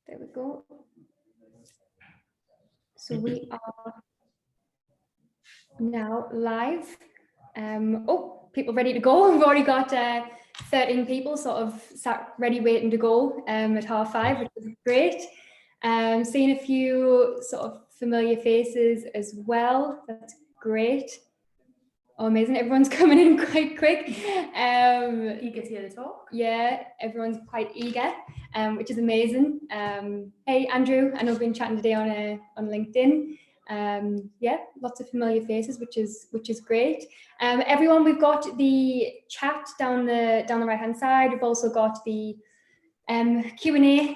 There we go. So we are now live. Oh, people ready to go. We've already got 13 people sort of sat ready waiting to go at 5:30, which is great. Seeing a few sort of familiar faces as well. That's great. Oh, amazing. Everyone's coming in quite quick. Eager to hear the talk. Yeah, everyone's quite eager, which is amazing. Hey, Andrew, I know we've been chatting today on LinkedIn. Yeah, lots of familiar faces, which is great. Everyone, we've got the chat down the right hand side. We've also got the Q&A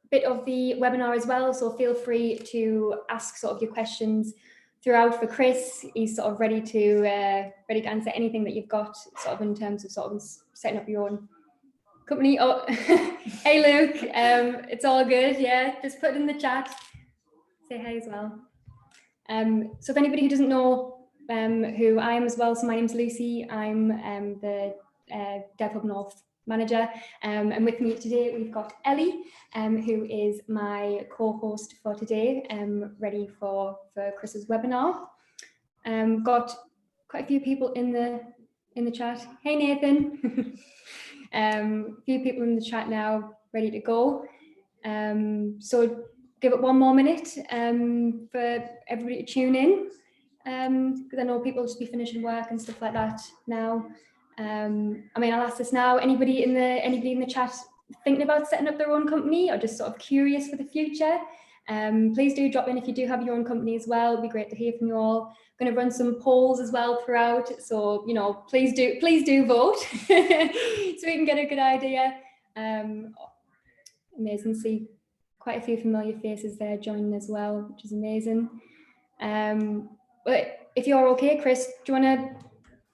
bit of the webinar as well. So feel free to ask sort of your questions throughout for Chris. He's sort of ready to answer anything that you've got sort of in terms of sort of setting up your own company. Oh, hey Luke, it's all good. Yeah, just put it in the chat. Say hi as well. So if anybody who doesn't know who I am as well, so my name's Lucy. I'm the DevHub North manager, and with me today we've got Ellie, who is my co-host for today, ready for Chris's webinar. Got quite a few people in the chat. Hey Nathan, a few people in the chat now ready to go. So give it one more minute for everybody to tune in, because I know people will just be finishing work and stuff like that now. I mean, I'll ask this now. Anybody in the chat thinking about setting up their own company or just sort of curious for the future? Please do drop in if you do have your own company as well. It'd be great to hear from you all. I'm going to run some polls as well throughout, so you know, please do vote so we can get a good idea. Amazing. See quite a few familiar faces there joining as well, which is amazing. But if you're okay, Chris, do you want to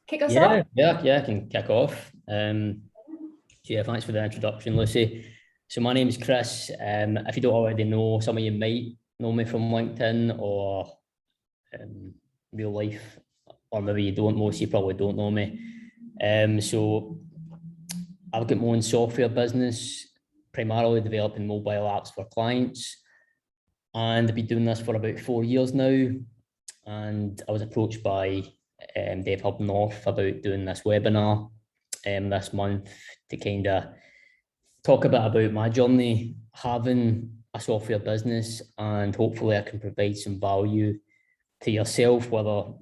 kick us off? Yeah, I can kick off. So yeah, thanks for the introduction, Lucy. So my name is Chris. If you don't already know, some of you might know me from LinkedIn or real life, or maybe you don't. Most of you probably don't know me. So I've got my own software business, primarily developing mobile apps for clients, and I've been doing this for about 4 years now. And I was approached by DevHub North about doing this webinar this month to kind of talk a bit about my journey having a software business, and hopefully I can provide some value to yourself, whether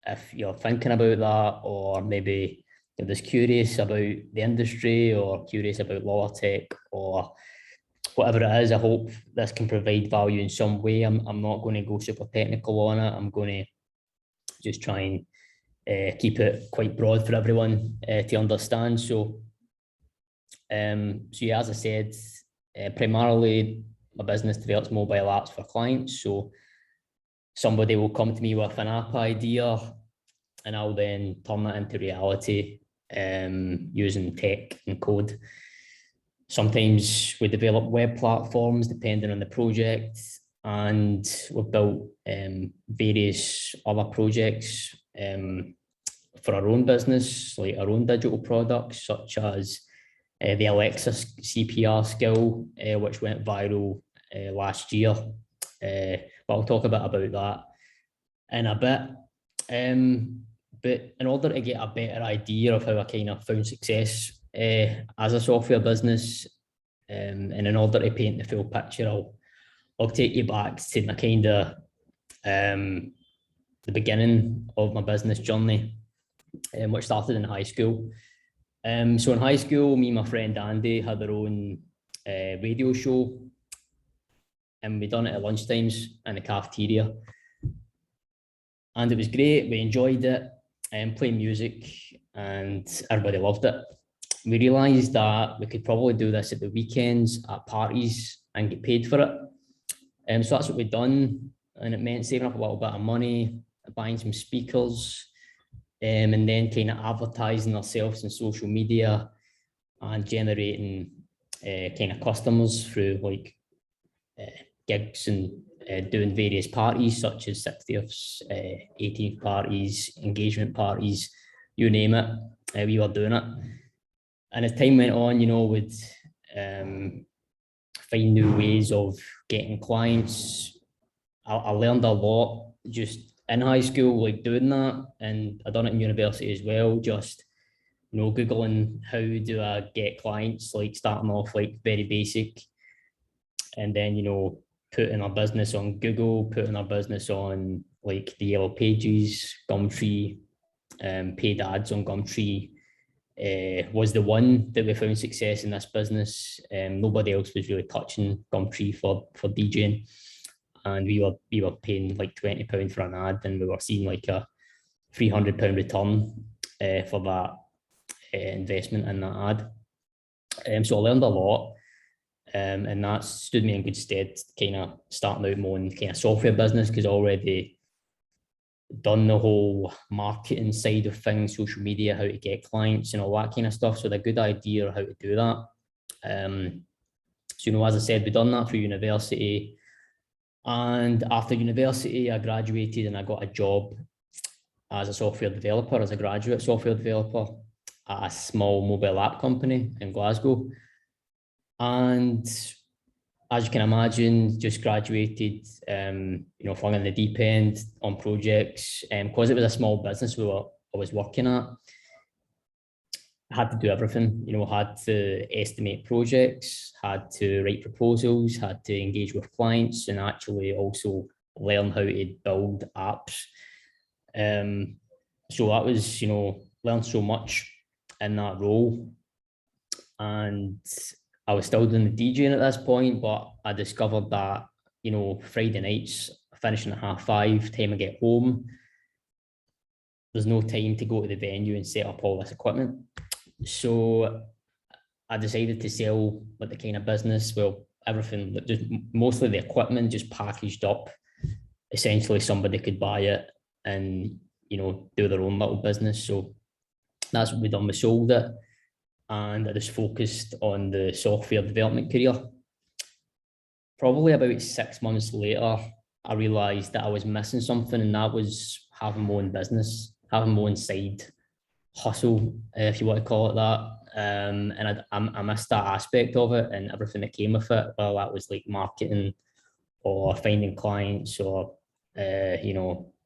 if you're thinking about that or maybe you're just curious about the industry or curious about Lawlor tech or whatever it is. I hope this can provide value in some way. I'm not going to go super technical on it. I'm going to just try and keep it quite broad for everyone to understand. So yeah, as I said, primarily my business develops mobile apps for clients. So somebody will come to me with an app idea and I'll then turn that into reality using tech and code. Sometimes we develop web platforms depending on the project, and we've built various other projects for our own business, like our own digital products, such as the Alexa CPR skill, which went viral last year. But I'll talk a bit about that in a bit. But in order to get a better idea of how I kind of found success as a software business, and in order to paint the full picture, I'll take you back to my kind of the beginning of my business journey, which started in high school. So in high school, me and my friend Andy had our own radio show, and we done it at lunchtimes in the cafeteria, and it was great. We enjoyed it and playing music, and everybody loved it. We realised that we could probably do this at the weekends at parties and get paid for it. So that's what we've done, and it meant saving up a little bit of money, buying some speakers, and then kind of advertising ourselves on social media and generating kind of customers through like gigs and doing various parties such as 60ths, 18th parties, engagement parties, you name it, we were doing it. And as time went on, you know, we'd find new ways of getting clients. I learned a lot just in high school, like doing that, and I done it in university as well. Just Googling how do I get clients, like starting off like very basic, and then putting our business on Google, putting our business on like the Yellow Pages, Gumtree, paid ads on Gumtree. Was the one that we found success in this business. Nobody else was really touching Gumtree for DJing, and we were paying like £20 for an ad, and we were seeing like a £300 return for that investment in that ad. So I learned a lot, and that stood me in good stead, kind of starting out more in kind of software business, because I already done the whole marketing side of things, social media, how to get clients and all that kind of stuff. So the good idea of how to do that. So as I said, we done that through university, and after university, I graduated and I got a job as a software developer, as a graduate software developer at a small mobile app company in Glasgow. And as you can imagine, just graduated, flung in the deep end on projects. Because it was a small business I was working at, I had to do everything. Had to estimate projects, had to write proposals, had to engage with clients, and actually also learn how to build apps. So that was, learned so much in that role. And I was still doing the DJing at this point, but I discovered that, Friday nights, finishing at 5:30, time I get home, there's no time to go to the venue and set up all this equipment. So I decided to sell like the kind of business, well, everything, just mostly the equipment just packaged up. Essentially, somebody could buy it and, do their own little business. So that's what we done. We sold it, and I just focused on the software development career. Probably about 6 months later, I realized that I was missing something, and that was having my own business, having my own side hustle, if you want to call it that. And I missed that aspect of it and everything that came with it. Well, that was like marketing or finding clients or,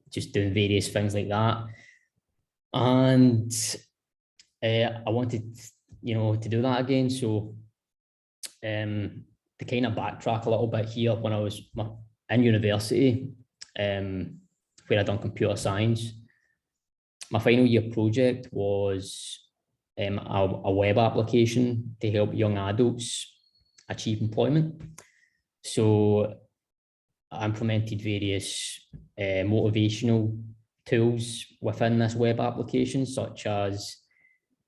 just doing various things like that. And I wanted, to do that again. So to kind of backtrack a little bit here, when I was in university, where I done computer science, my final year project was a web application to help young adults achieve employment. So I implemented various motivational tools within this web application, such as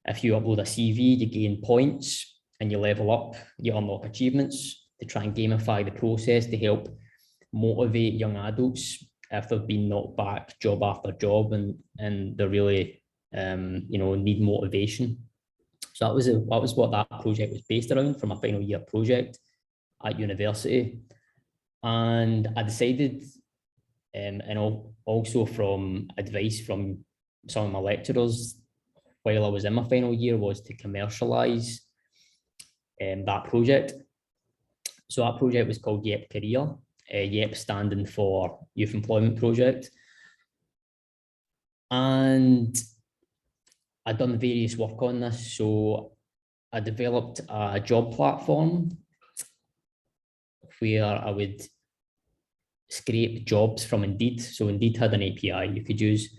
if you upload a CV, you gain points and you level up, you unlock achievements, to try and gamify the process to help motivate young adults if they've been knocked back job after job and they really need motivation. So that was what that project was based around for my final year project at university. And I decided, and also from advice from some of my lecturers while I was in my final year, was to commercialize that project. So that project was called YEP Career, YEP standing for Youth Employment Project. And I'd done various work on this. So I developed a job platform where I would scrape jobs from Indeed. So Indeed had an API you could use,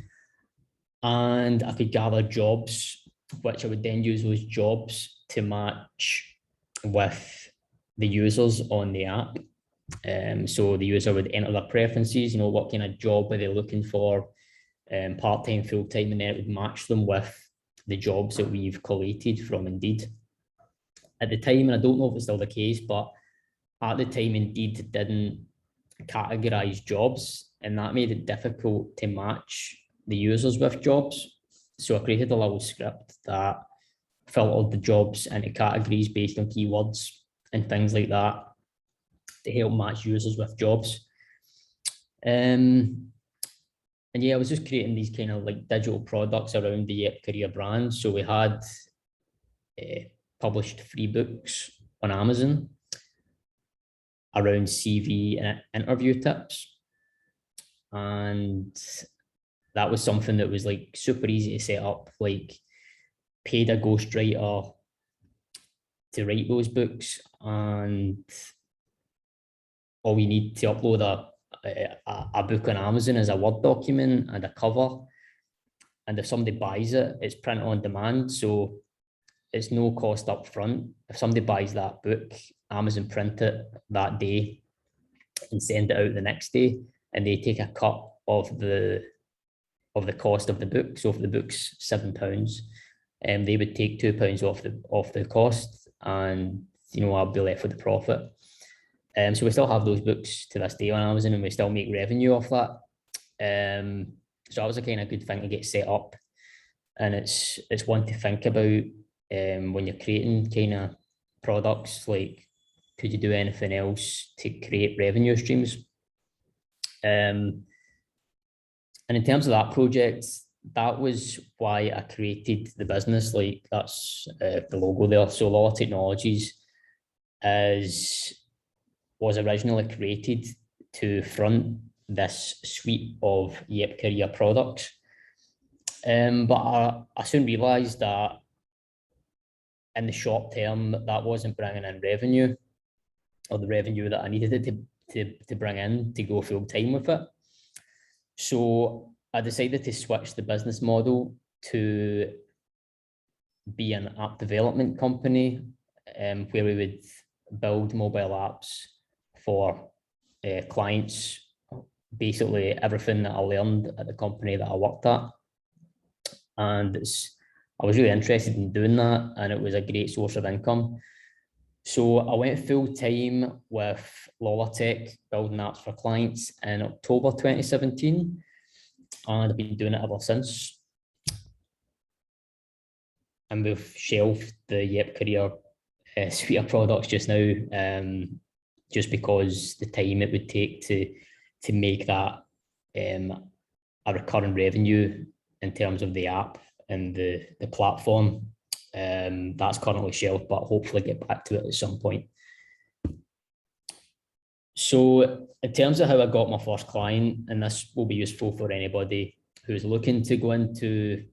and I could gather jobs, which I would then use those jobs to match with the users on the app. So the user would enter their preferences, what kind of job are they looking for, part-time, full-time, and then it would match them with the jobs that we've collated from Indeed. At the time, and I don't know if it's still the case, but at the time, Indeed didn't categorize jobs, and that made it difficult to match the users with jobs. So I created a little script that filtered the jobs into categories based on keywords and things like that to help match users with jobs. And yeah, I was just creating these kind of like digital products around the YEP Career brand. So we had published 3 books on Amazon. around CV and interview tips. And that was something that was like super easy to set up, like paid a ghostwriter to write those books, and all we need to upload a book on Amazon is a Word document and a cover. And if somebody buys it, it's print on demand. So it's no cost up front. If somebody buys that book, Amazon print it that day and send it out the next day, and they take a cut of the cost of the book. So if the book's £7, they would take £2 off the cost, and I'll be left with the profit. So we still have those books to this day on Amazon, and we still make revenue off that. So that was a kind of good thing to get set up, and it's one to think about when you're creating kind of products. Like, could you do anything else to create revenue streams? And in terms of that project, that was why I created the business. Like, that's the logo there. So Lawlor Technologies was originally created to front this suite of Yep Career products. But I soon realized that in the short term, that wasn't bringing in revenue, or the revenue that I needed it to bring in to go full time with it. So I decided to switch the business model to be an app development company, where we would build mobile apps for clients. Basically everything that I learned at the company that I worked at. And I was really interested in doing that, and it was a great source of income. So I went full time with Lawlor Tech, building apps for clients in October 2017, and I've been doing it ever since. And we've shelved the Yep Career suite of products just now, just because the time it would take to make that a recurring revenue in terms of the app and the platform. That's currently shelved, but hopefully get back to it at some point. So in terms of how I got my first client, and this will be useful for anybody who's looking to go into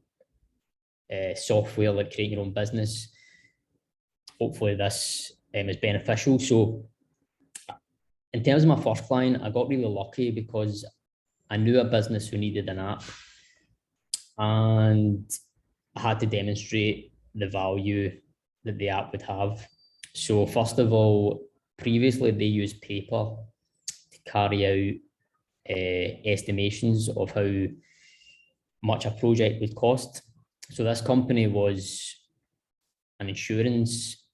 software, like create your own business, hopefully this is beneficial. So in terms of my first client, I got really lucky because I knew a business who needed an app, and I had to demonstrate the value that the app would have. So first of all, previously they used paper to carry out estimations of how much a project would cost. So this company was an insurance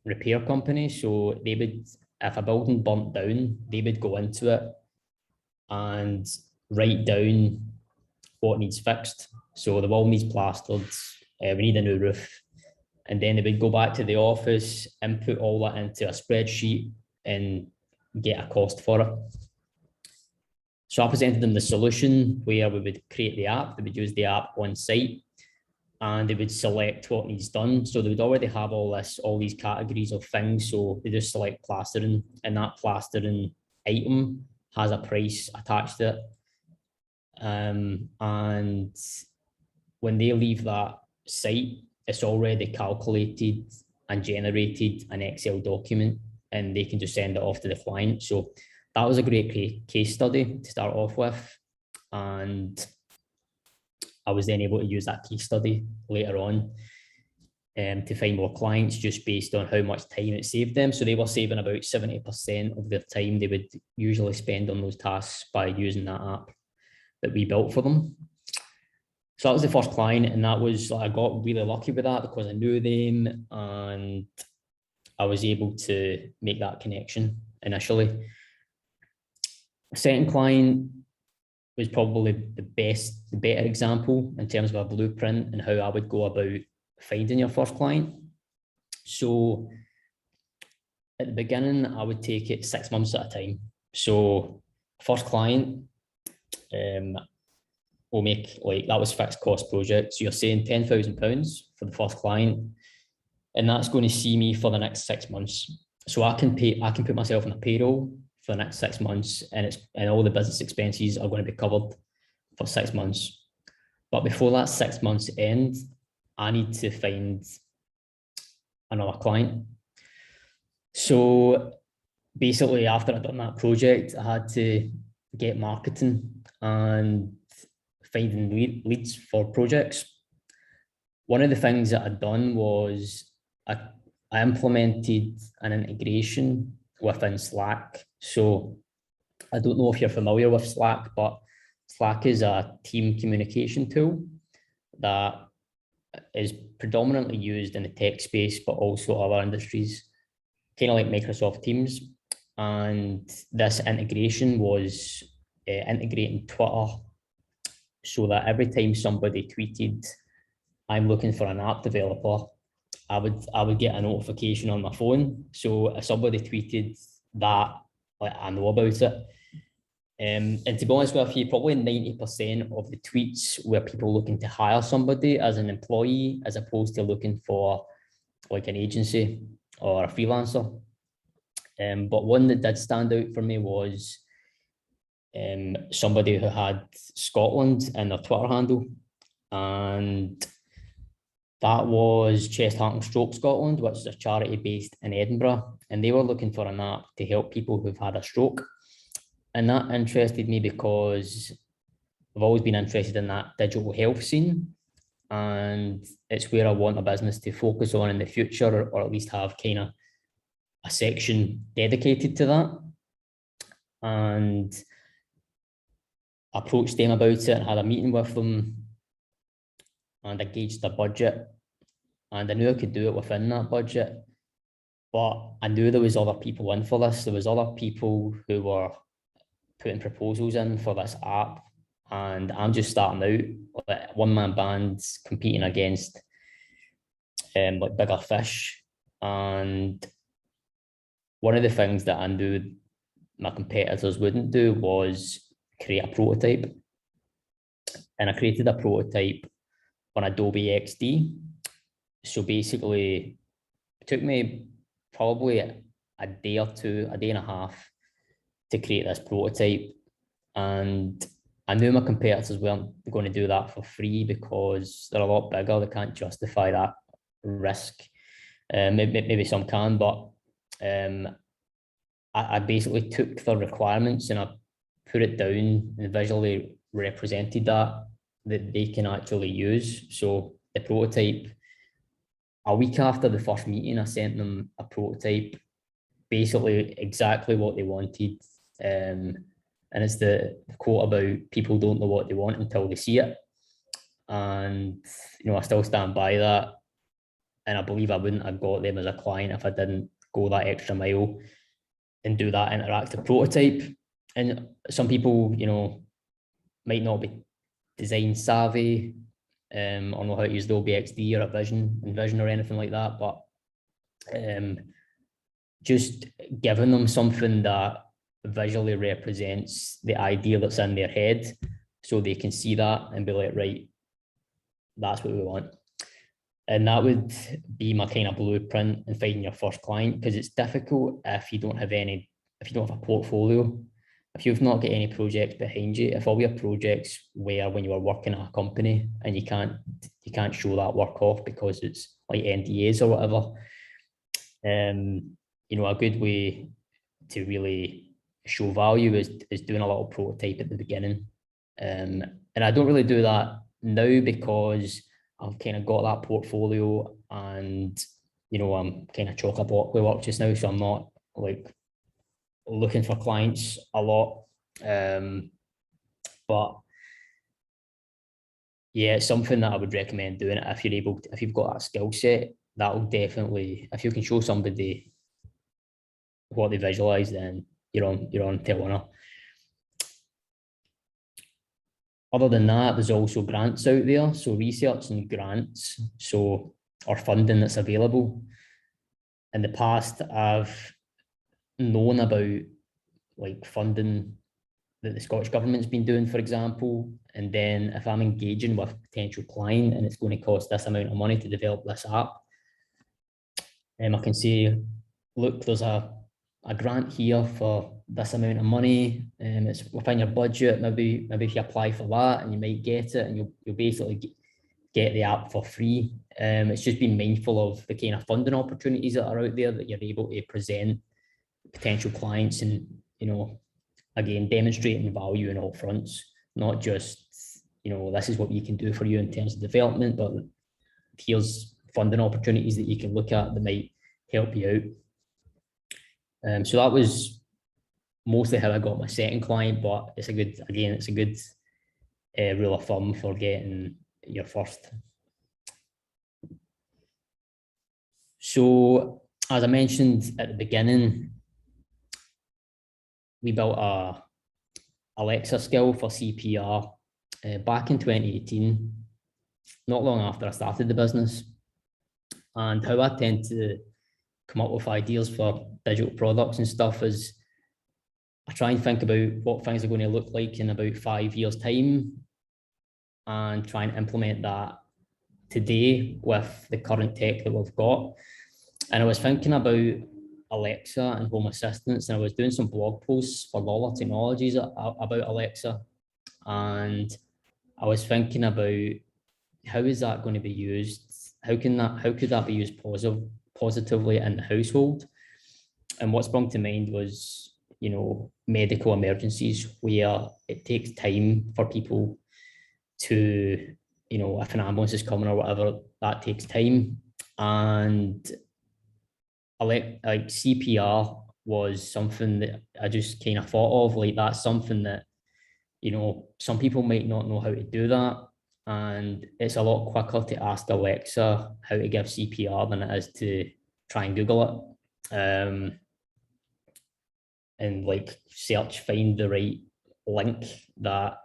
repair company. So they would, if a building burnt down, they would go into it and write down what needs fixed. So the wall needs plastered, we need a new roof. And then they would go back to the office, input all that into a spreadsheet and get a cost for it. So I presented them the solution where we would create the app, they would use the app on site, and they would select what needs done. So they would already have all these categories of things. So they just select plastering, and that plastering item has a price attached to it. And when they leave that site, it's already calculated and generated an Excel document, and they can just send it off to the client. So that was a great case study to start off with. And I was then able to use that case study later on to find more clients, just based on how much time it saved them. So they were saving about 70% of their time they would usually spend on those tasks by using that app that we built for them. So that was the first client, and that was, I got really lucky with that because I knew them and I was able to make that connection initially. Second client was probably the better example in terms of a blueprint and how I would go about finding your first client. So at the beginning, I would take it 6 months at a time. So first client, we'll make, like, that was fixed cost project. So you're saying £10,000 for the first client, and that's going to see me for the next 6 months. So I can put myself on a payroll for the next 6 months, and all the business expenses are going to be covered for 6 months. But before that 6 months end, I need to find another client. So basically, after I'd done that project, I had to get marketing and finding leads for projects. One of the things that I'd done was I implemented an integration within Slack. So I don't know if you're familiar with Slack, but Slack is a team communication tool that is predominantly used in the tech space, but also other industries, kind of like Microsoft Teams. And this integration was integrating Twitter so that every time somebody tweeted, "I'm looking for an app developer," I would get a notification on my phone. So if somebody tweeted that, like, I know about it. And to be honest with you, probably 90% of the tweets were people looking to hire somebody as an employee, as opposed to looking for like an agency or a freelancer. But one that did stand out for me was somebody who had Scotland in their Twitter handle, and that was Chest, Heart and Stroke Scotland, which is a charity based in Edinburgh, and they were looking for an app to help people who've had a stroke. And that interested me because I've always been interested in that digital health scene, and it's where I want a business to focus on in the future, or at least have kind of a section dedicated to that. And I approached them about it and had a meeting with them, and I gauged their budget, and I knew I could do it within that budget, but I knew there was other people in for this. There was other people who were putting proposals in for this app, and I'm just starting out, like one-man bands competing against like bigger fish. And one of the things that I knew my competitors wouldn't do was create a prototype. And I created a prototype on Adobe XD. So basically, it took me probably a day or two, a day and a half to create this prototype. And I knew my competitors weren't going to do that for free because they're a lot bigger. They can't justify that risk. Maybe some can, but I basically took the requirements and I put it down and visually represented that they can actually use. So the prototype, a week after the first meeting, I sent them a prototype, basically exactly what they wanted. And it's the quote about people don't know what they want until they see it. And, you know, I still stand by that. And I believe I wouldn't have got them as a client if I didn't go that extra mile and do that interactive prototype. And some people, you know, might not be design savvy or know how to use Adobe XD or a Vision or anything like that, but just giving them something that visually represents the idea that's in their head so they can see that and be like, right, that's what we want. And that would be my kind of blueprint in finding your first client, because it's difficult if you don't have a portfolio, if you've not got any projects behind you. If all your projects were when you were working at a company and you can't show that work off because it's like NDAs or whatever, you know, a good way to really show value is doing a little prototype at the beginning. And I don't really do that now because I've kind of got that portfolio and, you know, I'm kind of chock-a-block with work just now, so I'm not like looking for clients a lot. But yeah, it's something that I would recommend doing it if you're able to, if you've got that skill set. That will definitely, if you can show somebody what they visualize, then you're on to a winner. Other than that, there's also grants out there. So research and grants, or funding that's available. In the past, I've known about like funding that the Scottish government's been doing, for example. And then if I'm engaging with a potential client and it's going to cost this amount of money to develop this app, I can say, look, there's a grant here for this amount of money, and it's within your budget. Maybe if you apply for that, and you might get it, and you'll basically get the app for free. It's just being mindful of the kind of funding opportunities that are out there that you're able to present potential clients, and again, demonstrating value in all fronts, not just this is what you can do for you in terms of development, but here's funding opportunities that you can look at that might help you out. So that was mostly how I got my second client, but it's a good rule of thumb for getting your first. So as I mentioned at the beginning, we built a Alexa skill for CPR back in 2018, not long after I started the business. And how I tend to come up with ideas for digital products and stuff is I try and think about what things are going to look like in about 5 years' time, and try and implement that today with the current tech that we've got. And I was thinking about Alexa and home assistants, and I was doing some blog posts for Lawlor Technologies about Alexa, and I was thinking about how is that going to be used? How could that be used positively in the household? And what sprung to mind was, medical emergencies where it takes time for people to, if an ambulance is coming or whatever, that takes time. And like CPR was something that I just kind of thought of, like that's something that, some people might not know how to do that. And it's a lot quicker to ask Alexa how to give CPR than it is to try and Google it. And like find the right link that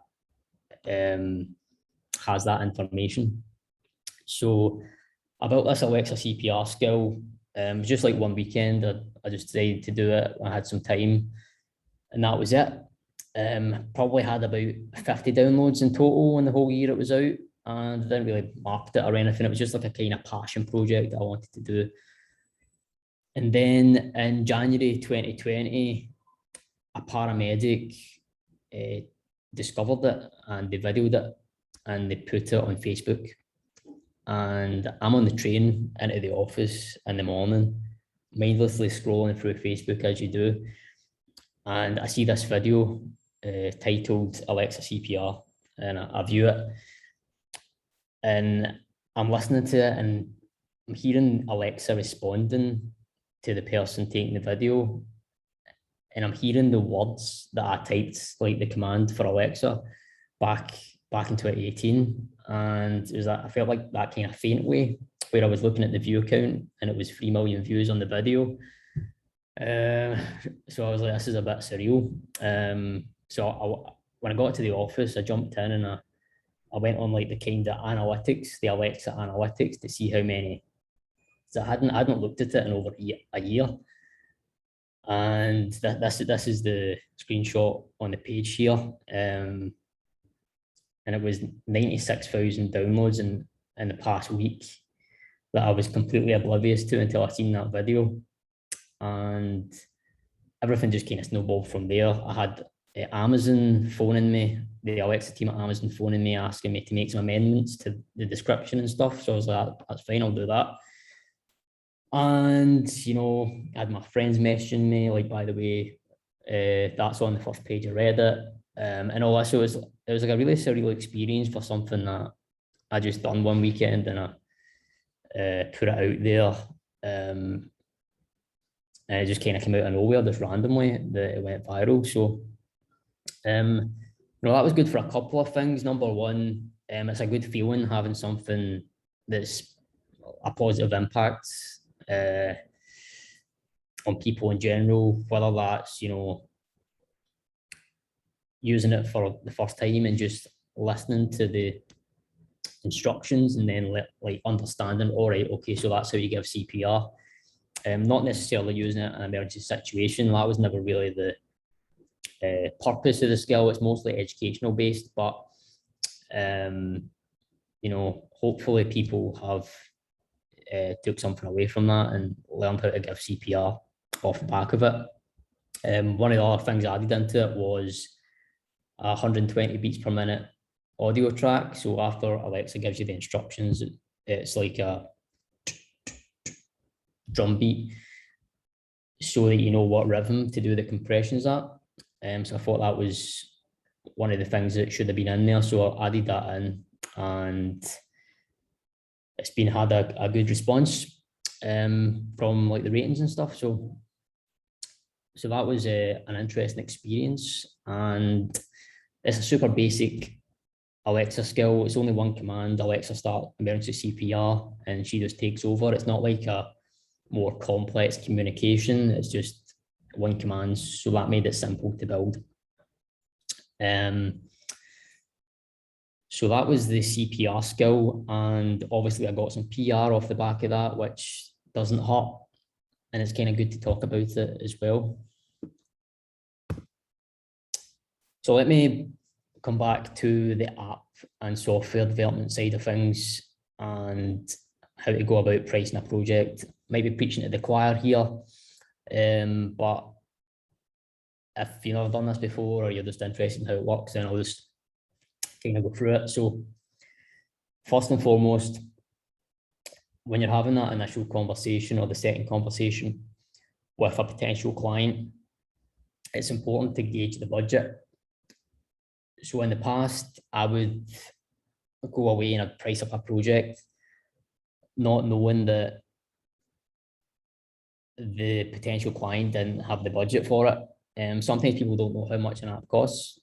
has that information. So I built this Alexa CPR skill. It was just like one weekend. I just decided to do it when I had some time, and that was it. Probably had about 50 downloads in total in the whole year it was out, and I didn't really market it or anything. It was just like a kind of passion project that I wanted to do. And then in January 2020, a paramedic discovered it, and they videoed it and they put it on Facebook. And I'm on the train into the office in the morning, mindlessly scrolling through Facebook as you do, and I see this video titled Alexa CPR, and I view it, and I'm listening to it, and I'm hearing Alexa responding to the person taking the video, and I'm hearing the words that I typed, like the command for Alexa back in 2018. And it was that I felt like that kind of faint way where I was looking at the view count and it was 3 million views on the video. So I was like, this is a bit surreal. So when I got to the office, I jumped in and I went on like the kind of analytics, the Alexa analytics, to see how many. So I hadn't looked at it in over a year. And this is the screenshot on the page here. And it was 96,000 downloads in the past week that I was completely oblivious to until I seen that video. And everything just kind of snowballed from there. I had Amazon phoning me, the Alexa team at Amazon phoning me, asking me to make some amendments to the description and stuff. So I was like, that's fine, I'll do that. And, I had my friends messaging me, like, by the way, that's on the first page of Reddit. And also it was like a really surreal experience for something that I just done one weekend, and I put it out there. And it just kind of came out of nowhere, just randomly, that it went viral. So, that was good for a couple of things. Number one, it's a good feeling having something that's a positive impact on people in general, whether that's, using it for the first time and just listening to the instructions and then like understanding, all right, okay, so that's how you give CPR. Not necessarily using it in an emergency situation. That was never really the purpose of the skill. It's mostly educational based, but hopefully people have took something away from that and learned how to give CPR. off the back of it. One of the other things added into it was 120 beats per minute audio track. So after Alexa gives you the instructions, it's like a drum beat, so that you know what rhythm to do the compressions at. So I thought that was one of the things that should have been in there. So I added that in, and it's been had a good response from like the ratings and stuff. So that was an interesting experience, and it's a super basic Alexa skill. It's only one command: Alexa start emergency CPR, and she just takes over. It's not like a more complex communication. It's just one command, so that made it simple to build. So that was the CPR skill, and obviously I got some PR off the back of that, which doesn't hurt, and it's kind of good to talk about it as well. So let me come back to the app and software development side of things, and how to go about pricing a project. Might be preaching to the choir here, but if you've never done this before, or you're just interested in how it works, then I'll just kind of go through it. So first and foremost, when you're having that initial conversation or the second conversation with a potential client, it's important to gauge the budget. So in the past, I would go away and I'd price up a project, not knowing that the potential client didn't have the budget for it. Sometimes people don't know how much an app costs.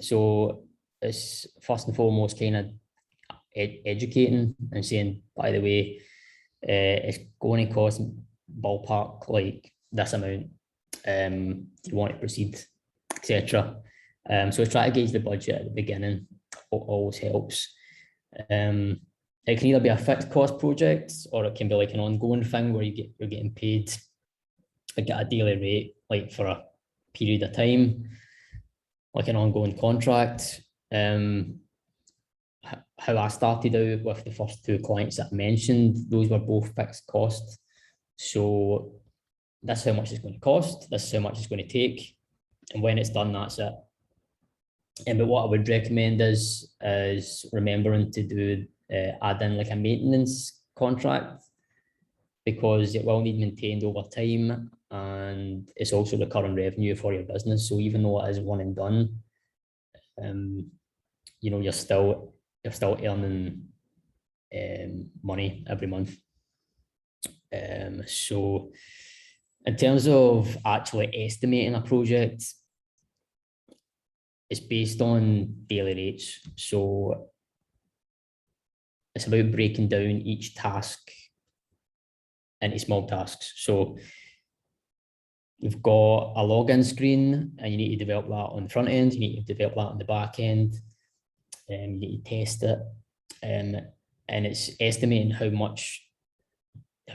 So it's first and foremost kind of educating and saying, by the way, it's going to cost ballpark like this amount. Do you want to proceed, etc. So try to gauge the budget at the beginning. Always helps. It can either be a fixed cost project, or it can be like an ongoing thing where you're getting paid like at a daily rate, like for a period of time, like an ongoing contract. How I started out with the first two clients that I mentioned, those were both fixed costs. So that's how much it's going to cost, this is how much it's going to take, and when it's done, that's it. But what I would recommend is remembering to do add in like a maintenance contract, because it will need maintained over time, and it's also recurring revenue for your business. So even though it is one and done, you know, you're still earning money every month. So in terms of actually estimating a project, it's based on daily rates. So it's about breaking down each task into small tasks. So you've got a login screen, and you need to develop that on the front end, you need to develop that on the back end, you need to test it, and it's estimating how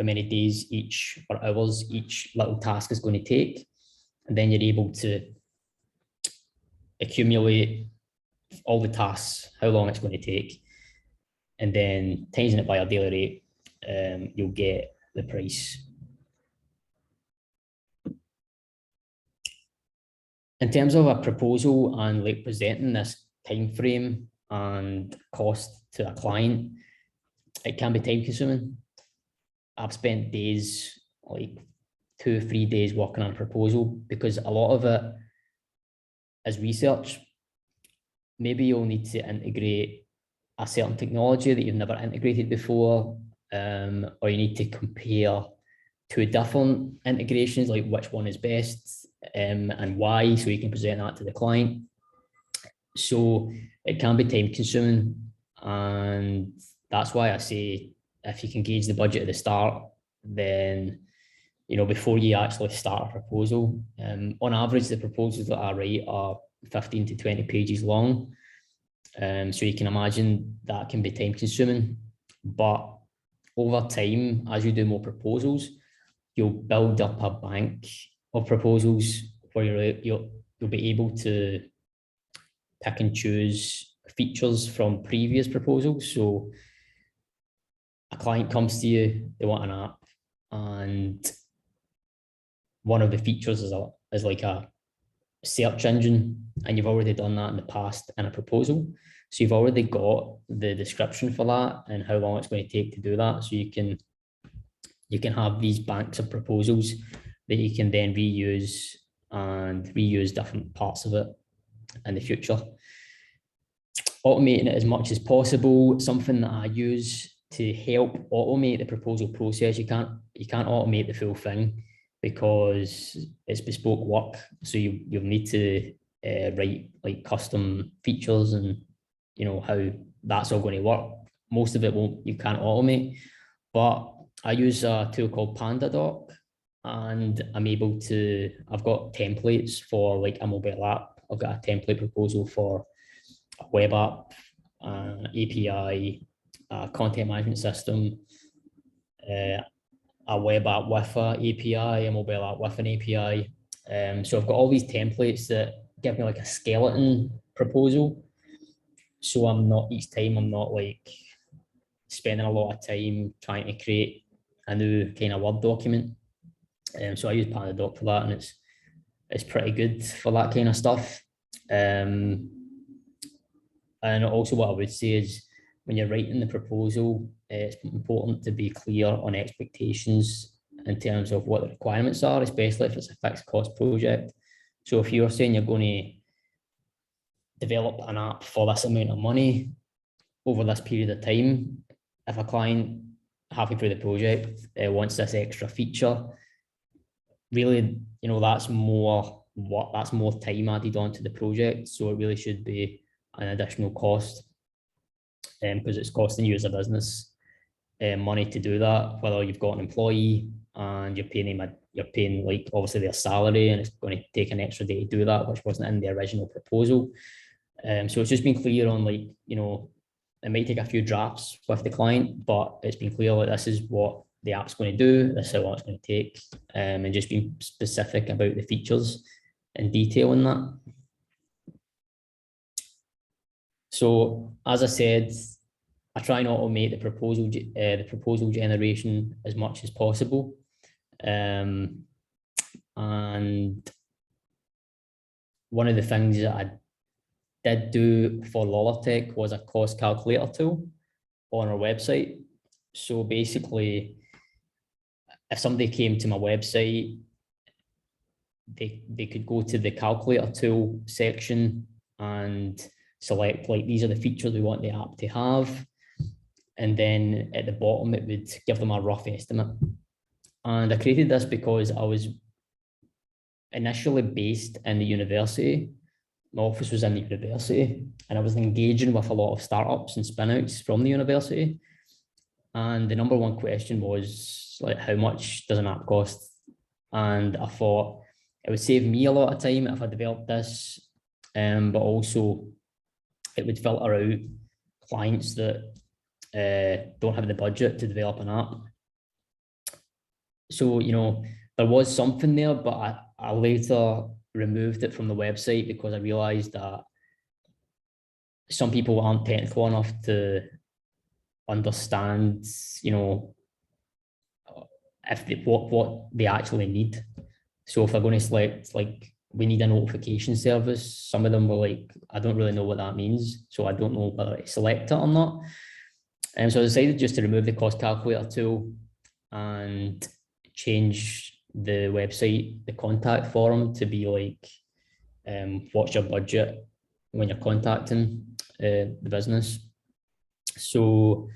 many days each or hours each little task is going to take, and then you're able to accumulate all the tasks, how long it's going to take, and then times it by a daily rate, you'll get the price. In terms of a proposal and like presenting this time frame and cost to a client, it can be time consuming. I've spent days, like 2 or 3 days working on a proposal, because a lot of it is research. Maybe you'll need to integrate a certain technology that you've never integrated before, or you need to compare two different integrations, like which one is best and why, so you can present that to the client. So it can be time consuming, and that's why I say if you can gauge the budget at the start, then, you know, before you actually start a proposal, on average, the proposals that I write are 15 to 20 pages long. So you can imagine that can be time consuming, but over time, as you do more proposals, you'll build up a bank of proposals where you'll be able to pick and choose features from previous proposals. So a client comes to you, they want an app, and one of the features is like a search engine, and you've already done that in the past in a proposal. So you've already got the description for that and how long it's going to take to do that. So you can have these banks of proposals that you can then reuse and reuse different parts of it in the future. Automating it as much as possible, something that I use to help automate the proposal process. You can't automate the full thing because it's bespoke work. So you'll need to write like custom features and how that's all going to work. Most of it you can't automate, but I use a tool called PandaDoc, and I've got templates for like a mobile app. I've got a template proposal for a web app, API, a content management system, a web app with an API, a mobile app with an API. So I've got all these templates that give me like a skeleton proposal. So I'm not like spending a lot of time trying to create a new kind of Word document. So I use PandaDoc for that, and it's pretty good for that kind of stuff. And also what I would say is when you're writing the proposal, it's important to be clear on expectations in terms of what the requirements are, especially if it's a fixed cost project. So if you're saying you're going to develop an app for this amount of money over this period of time, if a client halfway through the project wants this extra feature, really, that's more time added onto the project. So it really should be an additional cost, because it's costing you as a business money to do that, whether you've got an employee and you're paying like obviously their salary, and it's going to take an extra day to do that, which wasn't in the original proposal. So it's just been clear on like, it might take a few drafts with the client, but it's been clear like this is what the app's going to do, this is how long it's going to take, and just being specific about the features and detail in that. So as I said, I try and automate the proposal generation as much as possible. And one of the things that I did do for Lawlor was a cost calculator tool on our website. So basically, if somebody came to my website, they could go to the calculator tool section and select like, these are the features we want the app to have. And then at the bottom, it would give them a rough estimate. And I created this because I was initially based in the university. My office was in the university, and I was engaging with a lot of startups and spin-outs from the university. And the number one question was like, how much does an app cost? And I thought it would save me a lot of time if I developed this, but also it would filter out clients that don't have the budget to develop an app. So, there was something there, but I later removed it from the website because I realized that some people aren't technical enough to understand, what they actually need. So if they're going to select, like, we need a notification service, some of them were like, I don't really know what that means, so I don't know whether to select it or not. And so I decided just to remove the cost calculator tool and change the website, the contact form, to be like, what's your budget when you're contacting the business. So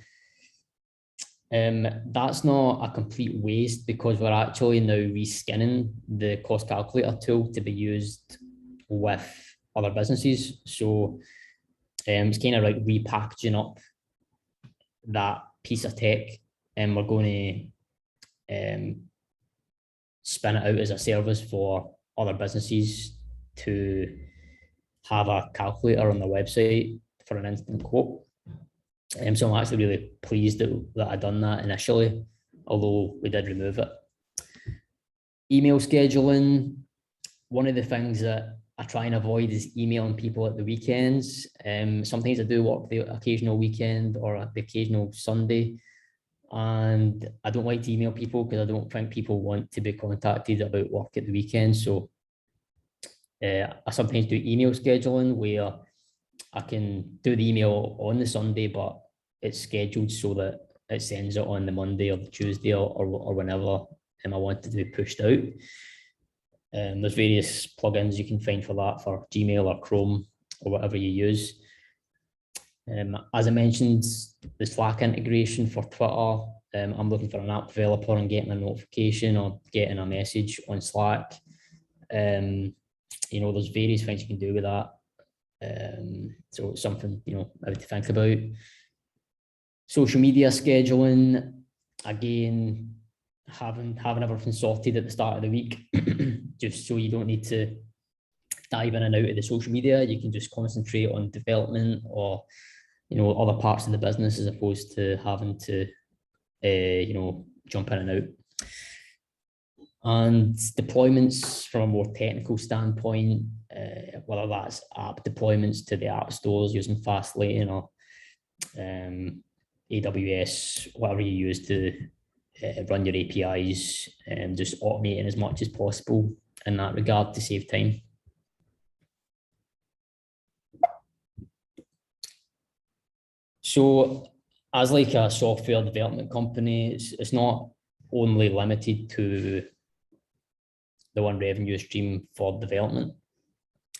that's not a complete waste, because we're actually now reskinning the cost calculator tool to be used with other businesses. So it's kind of like repackaging up that piece of tech, and we're going to spin it out as a service for other businesses to have a calculator on their website for an instant quote. So I'm actually really pleased that I done that initially, although we did remove it. Email scheduling. One of the things that I try and avoid is emailing people at the weekends. Sometimes I do work the occasional weekend or the occasional Sunday, And I don't like to email people because I don't think people want to be contacted about work at the weekend. So I sometimes do email scheduling where I can do the email on the Sunday, but it's scheduled so that it sends it on the Monday or the Tuesday or whenever I want it to be pushed out. There's various plugins you can find for that for Gmail or Chrome or whatever you use. As I mentioned, the Slack integration for Twitter. I'm looking for an app developer and getting a notification or getting a message on Slack. You know, there's various things you can do with that. So it's something, you know, I would think about. Social media scheduling, again, having everything sorted at the start of the week, just so you don't need to dive in and out of the social media. You can just concentrate on development or, you know, other parts of the business as opposed to having to, you know, jump in and out. And deployments from a more technical standpoint, whether that's app deployments to the app stores using Fastlane or AWS, whatever you use to run your APIs, and just automating as much as possible in that regard to save time. So as like a software development company, it's not only limited to the one revenue stream for development.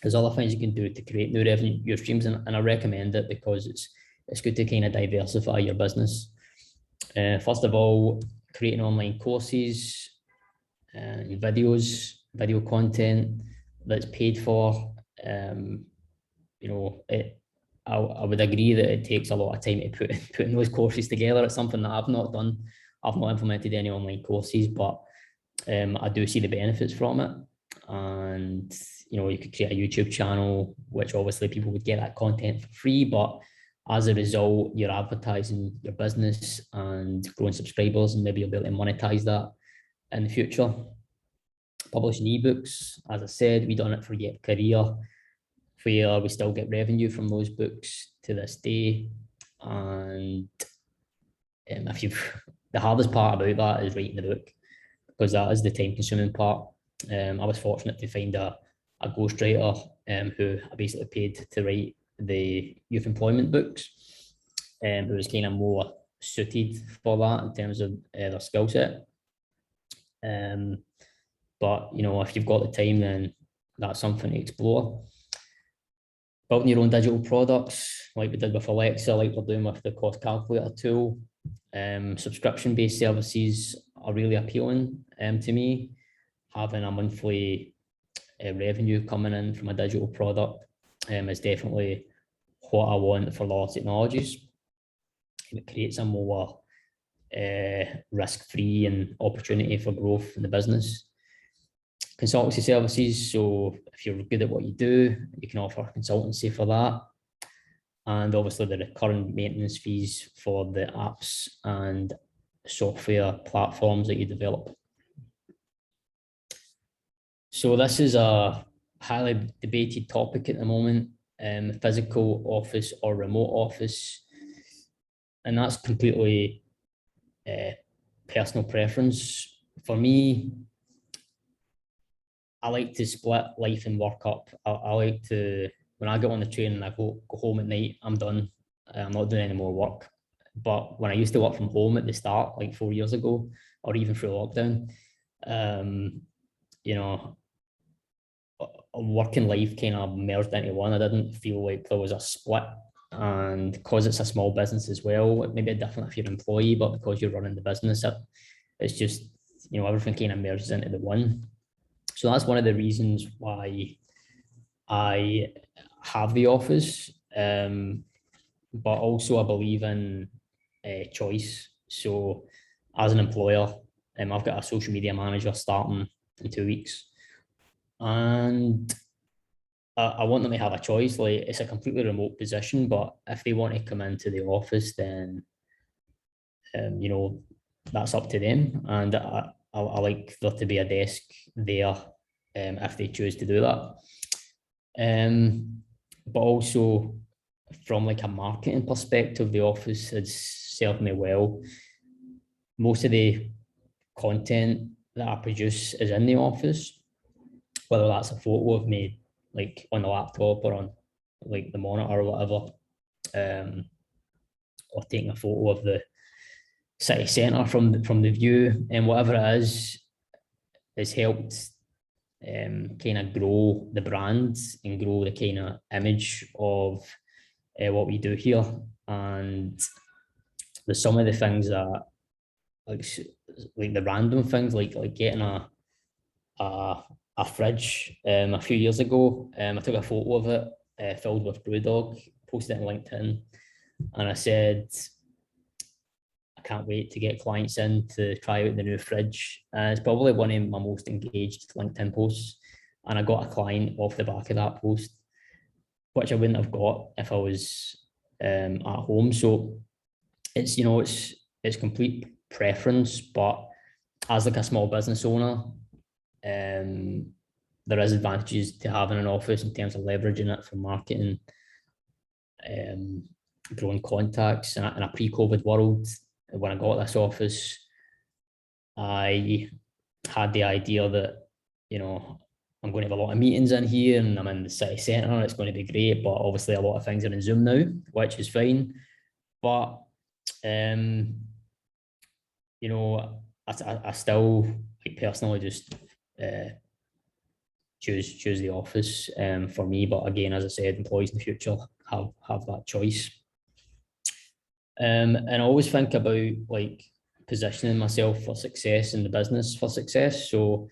There's other things you can do to create new revenue streams, and I recommend it because it's good to kind of diversify your business. First of all, creating online courses and videos, video content that's paid for. You know, I would agree that it takes a lot of time to putting those courses together. It's something that I've not done. I've not implemented any online courses, but I do see the benefits from it. And, you know, you could create a YouTube channel, which obviously people would get that content for free, but as a result, you're advertising your business and growing subscribers, and maybe you'll be able to monetize that in the future. Publishing ebooks, as I said, we done it for Yep Career, where we still get revenue from those books to this day. And the hardest part about that is writing the book, because that is the time consuming part. I was fortunate to find a ghostwriter who I basically paid to write the youth employment books, who was kind of more suited for that in terms of their skill set. But, you know, if you've got the time, then that's something to explore. Building your own digital products, like we did with Alexa, like we're doing with the cost calculator tool. Subscription-based services are really appealing to me. Having a monthly revenue coming in from a digital product is definitely what I want for Lawlor Technologies. It creates a more risk-free and opportunity for growth in the business. Consultancy services, so if you're good at what you do, you can offer consultancy for that. And obviously the recurring maintenance fees for the apps and software platforms that you develop. So this is a highly debated topic at the moment, physical office or remote office. And that's completely personal preference. For me, I like to split life and work up. I like to, when I get on the train and I go home at night, I'm done. I'm not doing any more work. But when I used to work from home at the start, like 4 years ago, or even through lockdown, you know, working life kind of merged into one. I didn't feel like there was a split. And because it's a small business as well, it may be different if you're an employee, but because you're running the business, it's just, you know, everything kind of merges into the one. So that's one of the reasons why I have the office, but also I believe in choice. So as an employer, I've got a social media manager starting in 2 weeks, and I want them to have a choice. Like, it's a completely remote position, but if they want to come into the office, then you know, that's up to them. And I like there to be a desk there if they choose to do that. But also from like a marketing perspective, the office has served me well. most of the content that I produce is in the office, whether that's a photo of me like on the laptop or on like the monitor or whatever, or taking a photo of the city centre from the view, and whatever it is, has helped kind of grow the brand and grow the kind of image of what we do here. And there's some of the things that like the random things like getting a fridge a few years ago. I took a photo of it filled with Brewdog, posted it on LinkedIn, and I said, I can't wait to get clients in to try out the new fridge. It's probably one of my most engaged LinkedIn posts, and I got a client off the back of that post, which I wouldn't have got if I was at home. So it's, you know, it's complete preference, but as like a small business owner, there is advantages to having an office in terms of leveraging it for marketing, growing contacts. In a pre-COVID world, when I got this office, I had the idea that, you know, I'm going to have a lot of meetings in here and I'm in the city centre, it's going to be great, but obviously a lot of things are in Zoom now, which is fine. But, you know, I still like personally just choose the office for me. But again, as I said, employees in the future have that choice. And I always think about like positioning myself for success in the business for success. So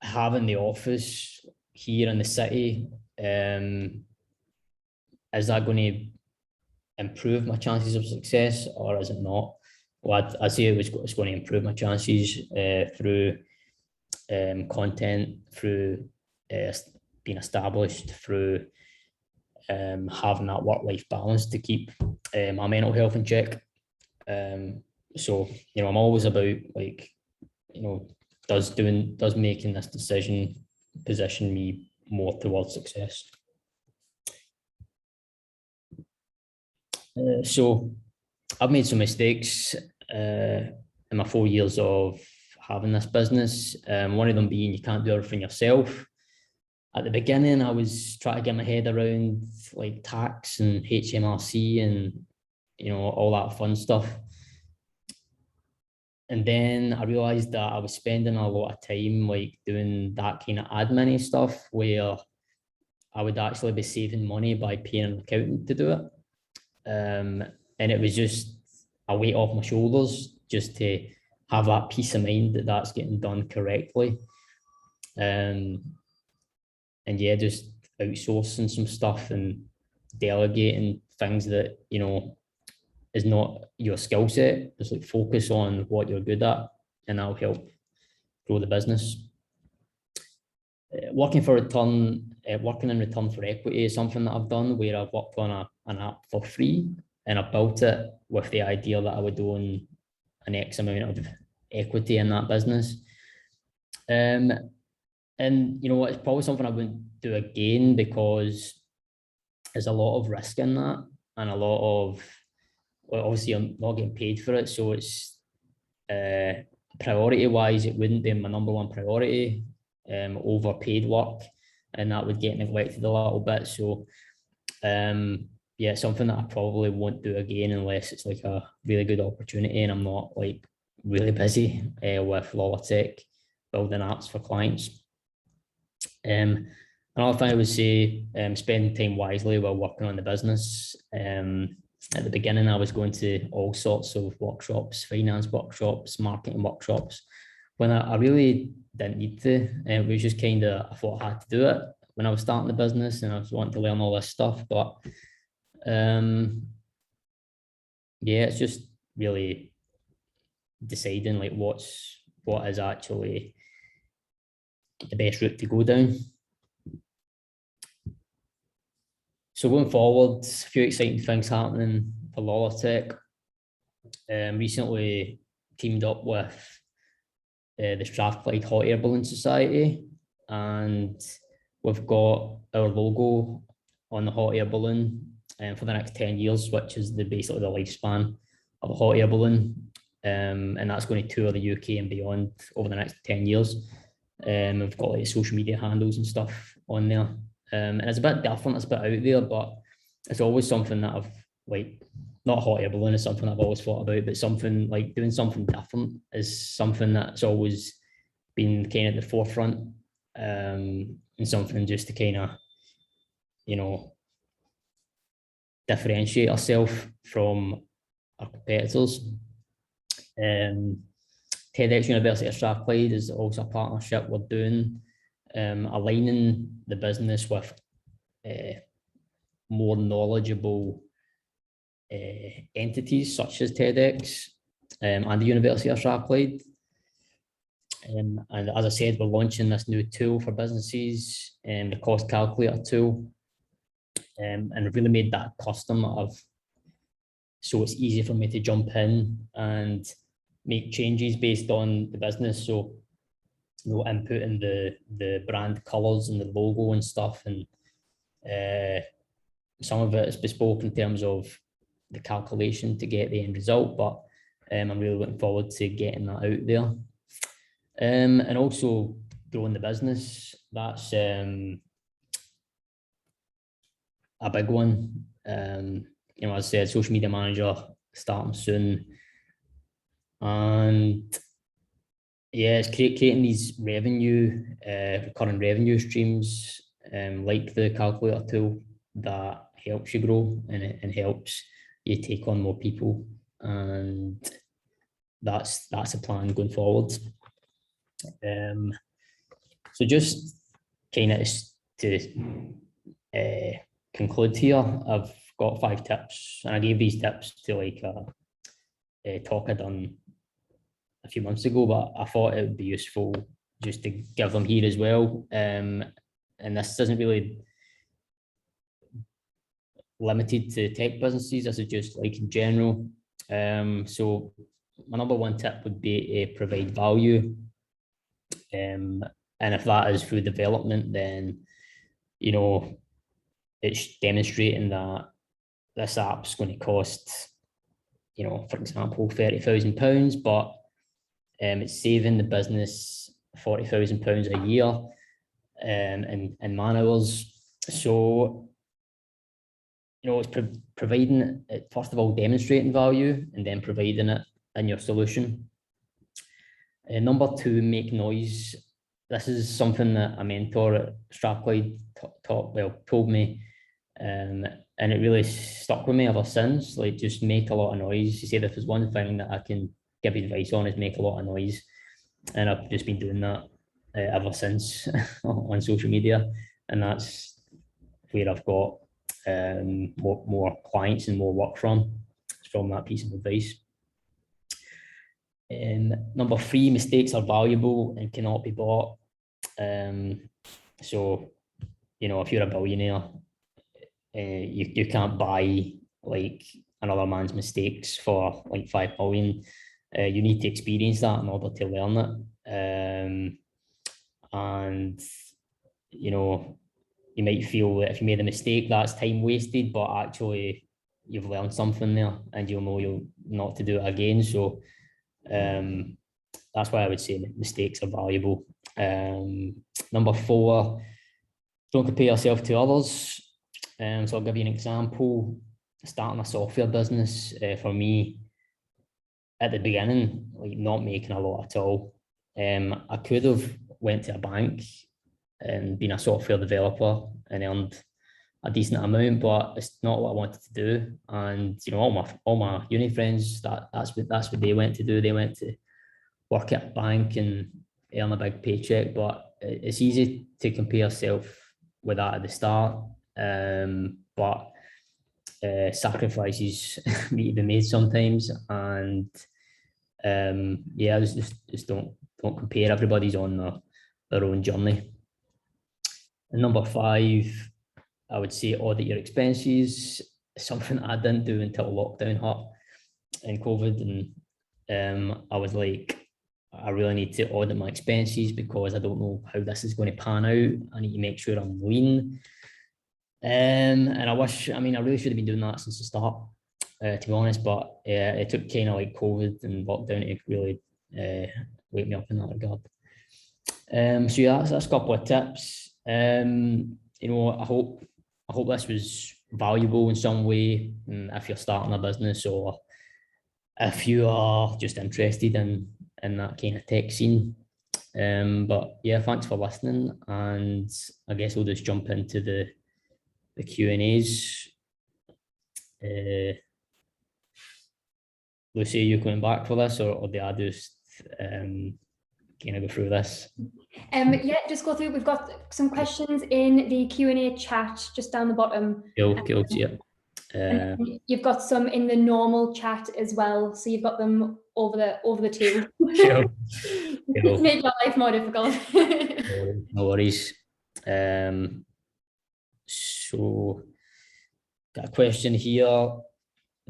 having the office here in the city, is that going to improve my chances of success or is it not? Well, I say it's going to improve my chances through content, through being established, through having that work-life balance to keep my mental health in check. So, you know, I'm always about like, you know, does making this decision position me more towards success? So I've made some mistakes in my 4 years of having this business. One of them being you can't do everything yourself. At the beginning, I was trying to get my head around like tax and HMRC and, you know, all that fun stuff. And then I realized that I was spending a lot of time like doing that kind of admin stuff where I would actually be saving money by paying an accountant to do it. And it was just a weight off my shoulders just to have that peace of mind that that's getting done correctly. And yeah, just outsourcing some stuff and delegating things that, you know, is not your skill set. Just like focus on what you're good at and that'll help grow the business. Working in return for equity is something that I've done where I've worked on an app for free and I built it with the idea that I would own an X amount of equity in that business. And you know, it's probably something I wouldn't do again because there's a lot of risk in that and a lot of, well, obviously I'm not getting paid for it. So it's priority wise, it wouldn't be my number one priority over paid work, and that would get neglected a little bit. So yeah, something that I probably won't do again unless it's like a really good opportunity and I'm not like really busy with Lawlor Tech building apps for clients. Another thing I would say, spending time wisely while working on the business. At the beginning, I was going to all sorts of workshops, finance workshops, marketing workshops, when I really didn't need to. It was just kind of, I thought I had to do it when I was starting the business and I was wanting to learn all this stuff. But yeah, it's just really deciding like what is actually the best route to go down. So going forward, a few exciting things happening for Lawlor Tech. Recently teamed up with the Strathclyde Hot Air Balloon Society, and we've got our logo on the hot air balloon for the next 10 years, which is basically the lifespan of a hot air balloon. and that's going to tour the UK and beyond over the next 10 years. We've got like social media handles and stuff on there, and it's a bit different, it's a bit out there, but it's always something that I've like, not hot air balloon is something I've always thought about, but something like doing something different is something that's always been kind of at the forefront, and something just to kind of, you know, differentiate ourselves from our competitors. TEDx University of Strathclyde is also a partnership we're doing, aligning the business with more knowledgeable entities such as TEDx and the University of Strathclyde. And as I said, we're launching this new tool for businesses, the cost calculator tool, and I've really made that custom so it's easy for me to jump in and make changes based on the business. So, you know, inputting the brand colors and the logo and stuff, and some of it is bespoke in terms of the calculation to get the end result, but I'm really looking forward to getting that out there. And also growing the business, that's a big one. You know, as I said, social media manager starting soon, and yeah, it's creating these recurring revenue streams, like the calculator tool, that helps you grow and helps you take on more people, and that's the plan going forward. So just kind of to conclude here, I've got 5 tips, and I gave these tips to like a talk I done a few months ago, but I thought it would be useful just to give them here as well. And this isn't really limited to tech businesses, this is just like in general. So my number 1 tip would be provide value. And if that is through development, then, you know, it's demonstrating that this app's going to cost, you know, for example, £30,000, but it's saving the business £40,000 a year in man hours. So, you know, it's providing it, first of all, demonstrating value, and then providing it in your solution. Number 2, make noise. This is something that a mentor at Strathclyde told me, and it really stuck with me ever since. Like, just make a lot of noise. He said if there's one thing that I can give advice on, is make a lot of noise, and I've just been doing that ever since on social media, and that's where I've got more clients and more work from that piece of advice. Number 3, mistakes are valuable and cannot be bought. So, you know, if you're a billionaire, you can't buy like another man's mistakes for like 5 million. You need to experience that in order to learn it. And, you know, you might feel that if you made a mistake, that's time wasted, but actually you've learned something there, and you'll know not to do it again. So that's why I would say mistakes are valuable. Number 4, don't compare yourself to others. So I'll give you an example. Starting a software business, for me, at the beginning, like not making a lot at all. I could have went to a bank and been a software developer and earned a decent amount, but it's not what I wanted to do. And, you know, all my uni friends, that's what they went to do. They went to work at a bank and earn a big paycheck. But it's easy to compare yourself with that at the start, but sacrifices need to be made sometimes. And yeah, just don't compare. Everybody's on their own journey. And number 5, I would say audit your expenses. Something I didn't do until lockdown hit and COVID, and I was like, I really need to audit my expenses because I don't know how this is going to pan out. I need to make sure I'm lean. And I really should have been doing that since the start. to be honest, but yeah, it took kind of like COVID and lockdown to really wake me up in that regard. So yeah, that's a couple of tips. You know, I hope this was valuable in some way. If you're starting a business or if you are just interested in that kind of tech scene. But yeah, thanks for listening, and I guess we'll just jump into the Q&As. Lucy, are you coming back for this, or do I just kind of go through this? Yeah, just go through. We've got some questions in the Q&A chat just down the bottom. Cool, yeah. And you've got some in the normal chat as well, so you've got them over the table. Cool. To make your life more difficult. No worries. So, got a question here.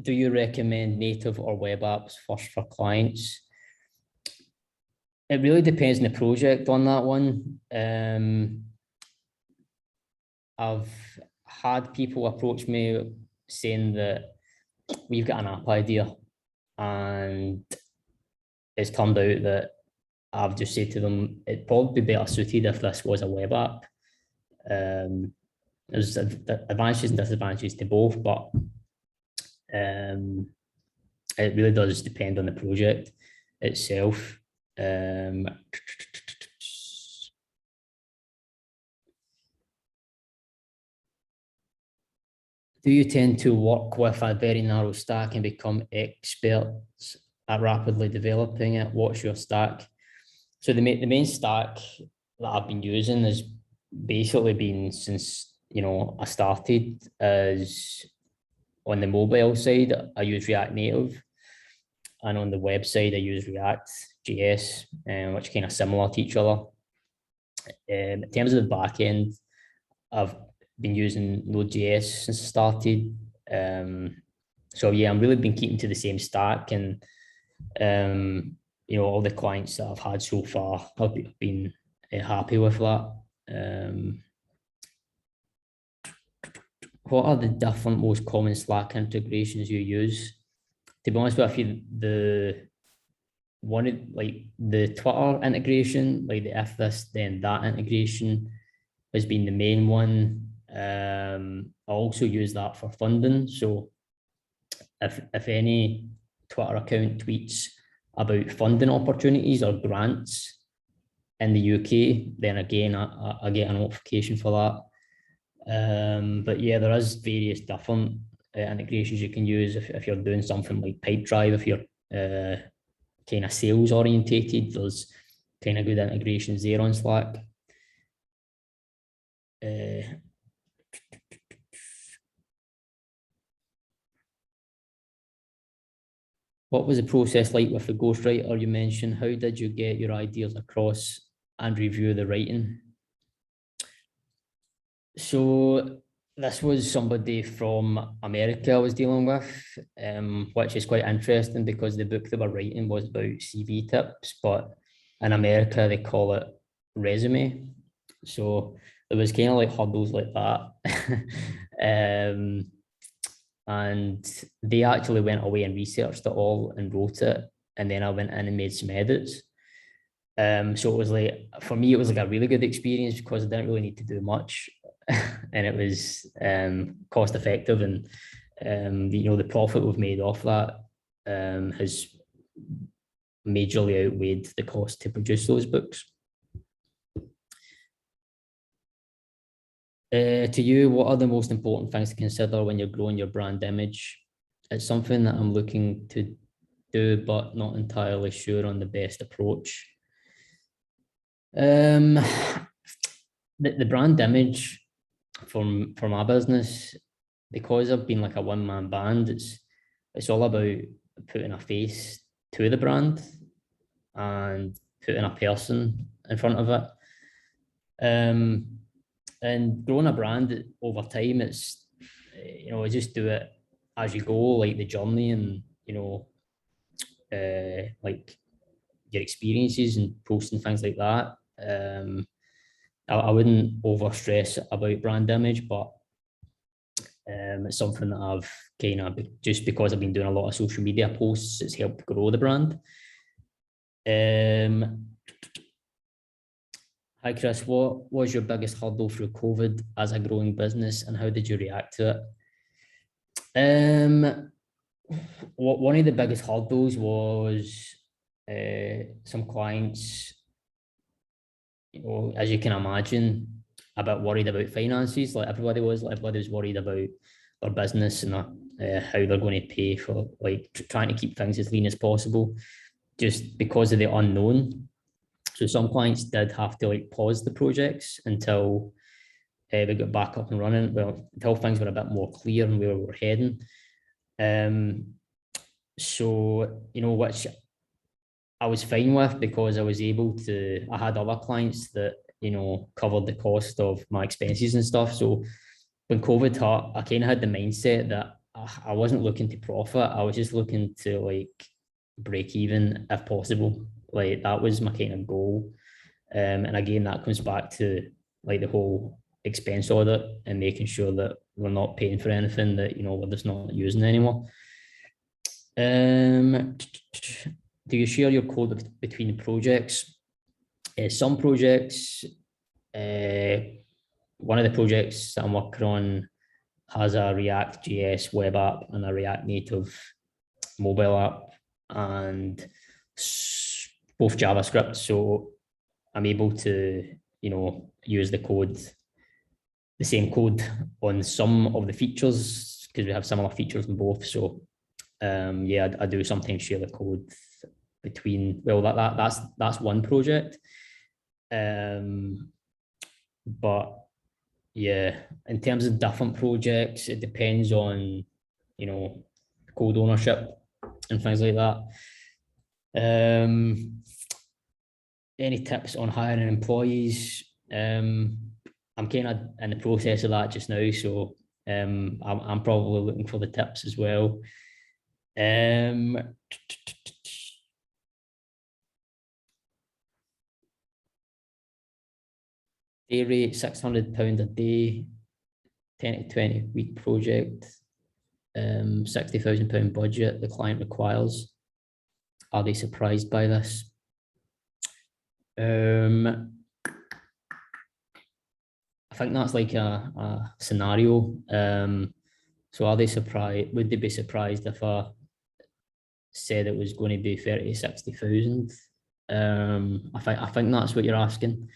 Do you recommend native or web apps first for clients? It really depends on the project on that one. I've had people approach me saying that we've got an app idea, and it's turned out that I've just said to them, it'd probably be better suited if this was a web app. There's advantages and disadvantages to both, but it really does depend on the project itself. Do you tend to work with a very narrow stack and become experts at rapidly developing it? What's your stack? So the main stack that I've been using has basically been since, you know, I started as on the mobile side, I use React Native, and on the web side, I use React.js, which are kind of similar to each other. In terms of the back end, I've been using Node.js since I started. So yeah, I'm really been keeping to the same stack, and you know, all the clients that I've had so far, I've been happy with that. What are the different most common Slack integrations you use? To be honest with you, the Twitter integration, like the if this then that integration, has been the main one. I also use that for funding. So if any Twitter account tweets about funding opportunities or grants in the UK, then again I get a notification for that. But yeah, there is various different integrations you can use if you're doing something like Pipedrive. If you're kind of sales orientated, there's kind of good integrations there on Slack. What was the process like with the ghostwriter you mentioned? How did you get your ideas across and review the writing? So this was somebody from America I was dealing with, which is quite interesting because the book they were writing was about CV tips, but in America they call it resume. So it was kind of like Huddles like that. And they actually went away and researched it all and wrote it, and then I went in and made some edits. So it was like, for me, it was like a really good experience because I didn't really need to do much, and it was cost effective, and you know, the profit we've made off that has majorly outweighed the cost to produce those books. To you, what are the most important things to consider when you're growing your brand image? It's something that I'm looking to do, but not entirely sure on the best approach. The brand image for my business, because I've been like a one-man band, it's all about putting a face to the brand and putting a person in front of it. And growing a brand over time, it's, you know, just do it as you go, like the journey, and, you know, like your experiences and posting things like that. I wouldn't over stress about brand image, but It's something that I've kind of, just because I've been doing a lot of social media posts, it's helped grow the brand. Hi Chris, what was your biggest hurdle through COVID as a growing business, and how did you react to it? One of the biggest hurdles was some clients, as you can imagine, a bit worried about finances. Like everybody was worried about their business and how they're going to pay for, like, trying to keep things as lean as possible, just because of the unknown. So some clients did have to like pause the projects until we got back up and running. Well, until things were a bit more clear and where we were heading. So, which I was fine with, because I was able to, I had other clients that, covered the cost of my expenses and stuff. So when COVID hit, I kind of had the mindset that I wasn't looking to profit. I was just looking to like break even if possible. Like that was my kind of goal. And again, that comes back to like the whole expense audit and making sure that we're not paying for anything that, we're just not using anymore. Do you share your code between projects? Some projects, one of the projects that I'm working on has a React.js web app and a React Native mobile app, and both JavaScript. So I'm able to, use the same code on some of the features, because we have similar features in both. So yeah, I do sometimes share the code between, well, that's one project. But yeah, in terms of different projects, it depends on, code ownership and things like that. Any tips on hiring employees? I'm kind of in the process of that just now, so I'm probably looking for the tips as well. Day rate £600 a day, 10 to 20 week project, £60,000 budget the client requires. Are they surprised by this? I think that's like a scenario. So are they surprised? Would they be surprised if I said it was going to be 30 to 60,000? I think that's what you're asking.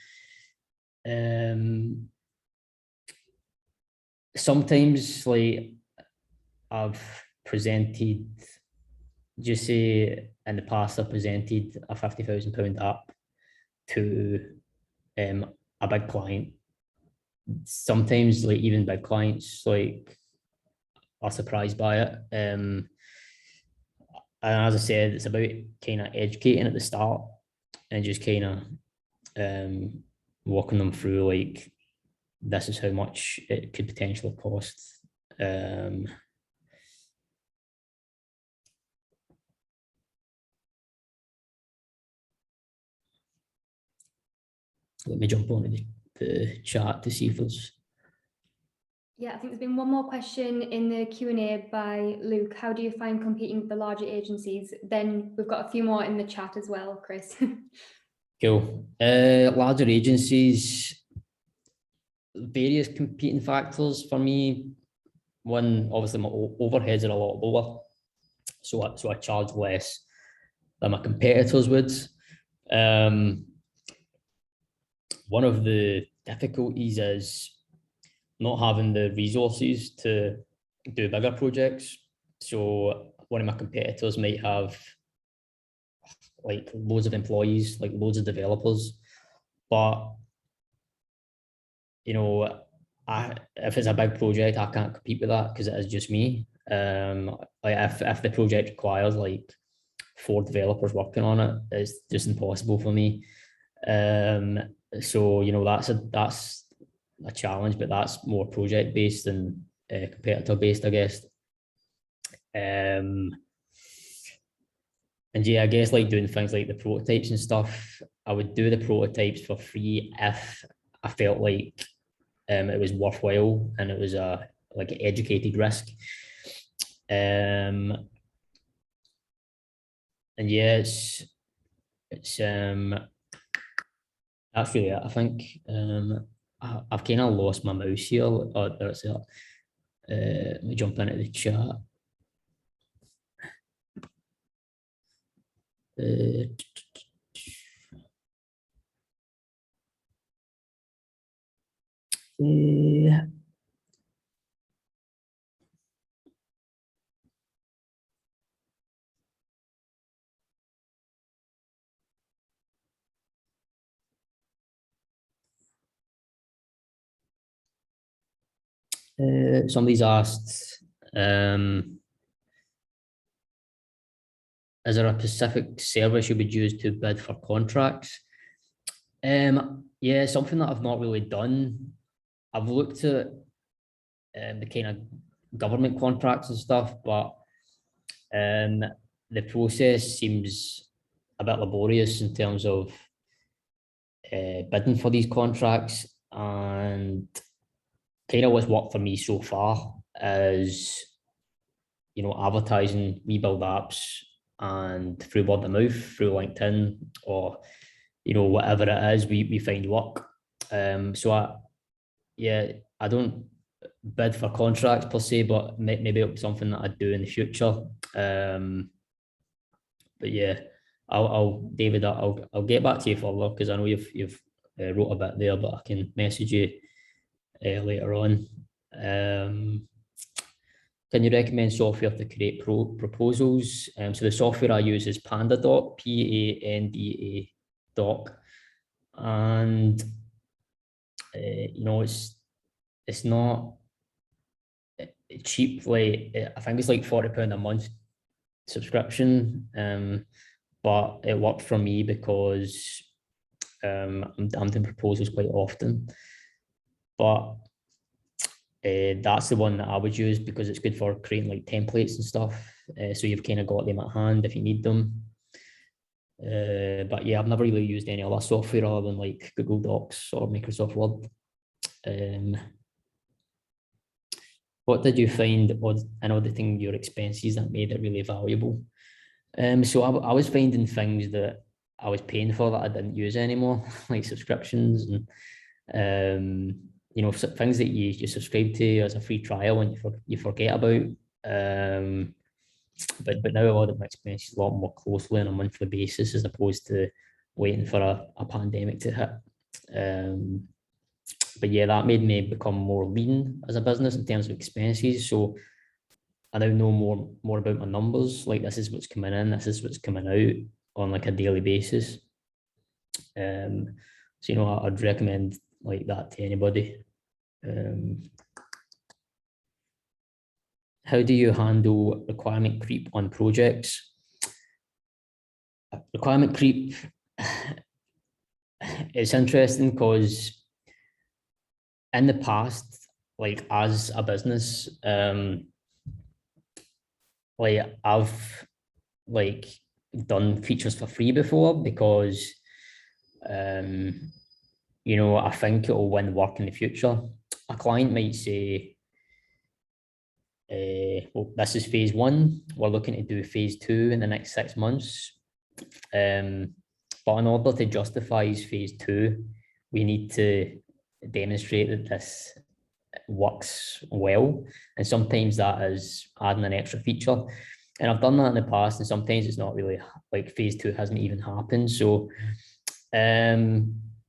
Sometimes, like, I've presented, just say in the past, I've presented a £50,000 app to a big client. Sometimes, like, even big clients like are surprised by it. And as I said, it's about kind of educating at the start and just kind of walking them through, like, this is how much it could potentially cost. Let me jump on the chat to see if there's. Yeah, I think there's been one more question in the Q&A by Luke. How do you find competing with the larger agencies? Then we've got a few more in the chat as well, Chris. Cool. Larger agencies, various competing factors for me. One, obviously my overheads are a lot lower, so I charge less than my competitors would. One of the difficulties is not having the resources to do bigger projects. So one of my competitors might have like loads of employees, like loads of developers, but if it's a big project, I can't compete with that because it is just me. Like if the project requires like 4 developers working on it, it's just impossible for me. So that's a challenge, but that's more project based than competitor based, I guess. And yeah, I guess like doing things like the prototypes and stuff, I would do the prototypes for free if I felt like it was worthwhile and it was a like educated risk. And yeah, it's that's really it. I think I've kind of lost my mouse here. Oh, there's it. Let me jump into the chat. Somebody's asked, is there a specific service you would use to bid for contracts? Yeah, something that I've not really done. I've looked at the kind of government contracts and stuff, but the process seems a bit laborious in terms of bidding for these contracts, and kind of what's worked for me so far is, you know, advertising, we build apps, and through word of mouth, through LinkedIn, or, you know, whatever it is, we find work. So I don't bid for contracts per se, but maybe it'll be something that I do in the future. But yeah, David, I'll get back to you further, because I know you've wrote a bit there, but I can message you later on. Can you recommend software to create proposals? So the software I use is PandaDoc, PANDA doc, and you know, it's not cheap. Like, I think it's like £40 a month subscription, but it worked for me because I'm doing proposals quite often. But that's the one that I would use because it's good for creating like templates and stuff. So you've kind of got them at hand if you need them. But yeah, I've never really used any other software other than like Google Docs or Microsoft Word. What did you find in auditing your expenses that made it really valuable? So I was finding things that I was paying for that I didn't use anymore, like subscriptions and you know, things that you subscribe to as a free trial and you forget about. But now I audit my expenses a lot more closely on a monthly basis as opposed to waiting for a pandemic to hit. But yeah, that made me become more lean as a business in terms of expenses. So I now know more about my numbers. Like, this is what's coming in, this is what's coming out on like a daily basis. So, you know, I'd recommend like that to anybody. How do you handle requirement creep on projects? Requirement creep, it's interesting because in the past, like as a business, like I've like done features for free before because you know, I think it will win work in the future. A client might say, well, this is phase 1, we're looking to do phase 2 in the next 6 months. But in order to justify phase 2, we need to demonstrate that this works well. And sometimes that is adding an extra feature. And I've done that in the past, and sometimes it's not really, like phase 2 hasn't even happened. So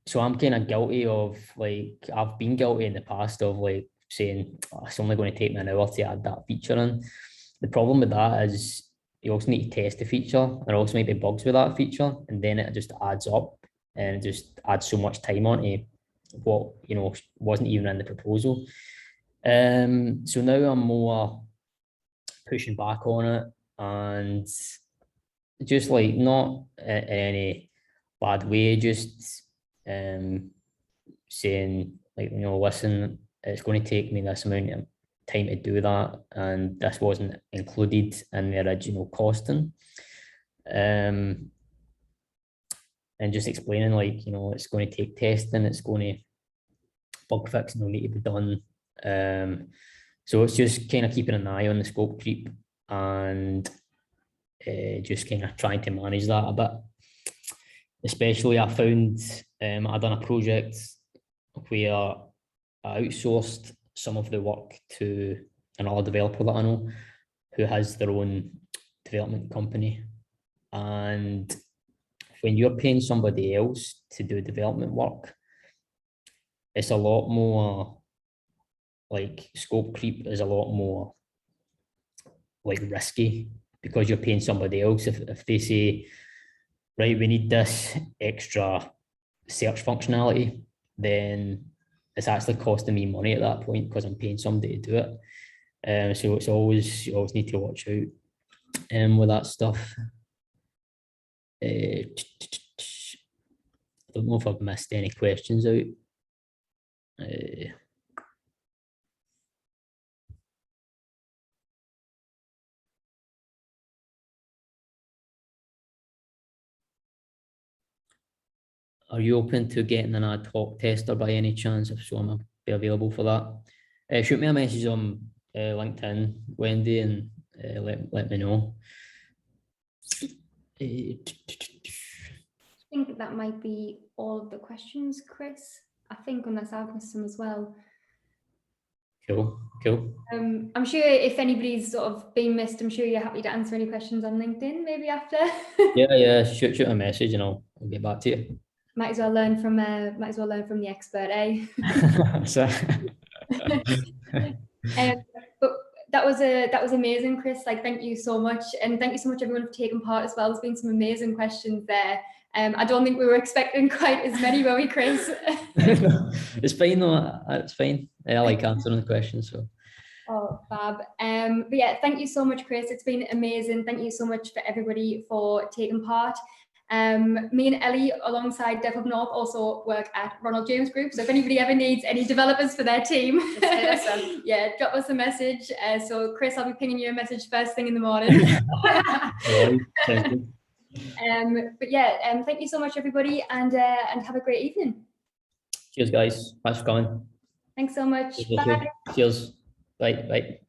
so I'm kind of guilty of, like, I've been guilty in the past of like saying, oh, it's only going to take me an hour to add that feature in. The problem with that is you also need to test the feature. There also might be bugs with that feature, and then it just adds up and just adds so much time onto what, you know, wasn't even in the proposal. So now I'm more pushing back on it, and just like not in any bad way, just saying, like, you know, listen, it's going to take me this amount of time to do that, and this wasn't included in the original costing. And just explaining, like, you know, it's going to take testing, it's going to bug fixing will need to be done. So it's just kind of keeping an eye on the scope creep and just kind of trying to manage that a bit. Especially I found I've done a project where I outsourced some of the work to another developer that I know who has their own development company. And when you're paying somebody else to do development work, it's a lot more like scope creep is a lot more like risky because you're paying somebody else. If they say, right, we need this extra search functionality, then it's actually costing me money at that point because I'm paying somebody to do it. So it's always, you always need to watch out with that stuff. I don't know if I've missed any questions out. Are you open to getting an ad hoc tester by any chance? If so, I'm be available for that. Shoot me a message on LinkedIn, Wendy, and let me know. I think that might be all of the questions, Chris. I think, unless I've missed some as well. Cool. I'm sure if anybody's sort of been missed, I'm sure you're happy to answer any questions on LinkedIn maybe after. Yeah. Shoot a message and I'll get back to you. Might as well learn from the expert, eh? But that was amazing, Chris. Like, thank you so much, and thank you so much everyone for taking part as well. There's been some amazing questions there. I don't think we were expecting quite as many, were we, Chris? It's fine though. It's fine. I like answering the questions. So. Oh, fab. But yeah, thank you so much, Chris. It's been amazing. Thank you so much for everybody for taking part. Me and Ellie, alongside DevHub North, also work at Ronald James Group. So if anybody ever needs any developers for their team, yeah, drop us a message. So Chris, I'll be pinging you a message first thing in the morning. But yeah, thank you so much, everybody, and have a great evening. Cheers, guys. Thanks for coming. Thanks so much. Bye. Cheers. Bye.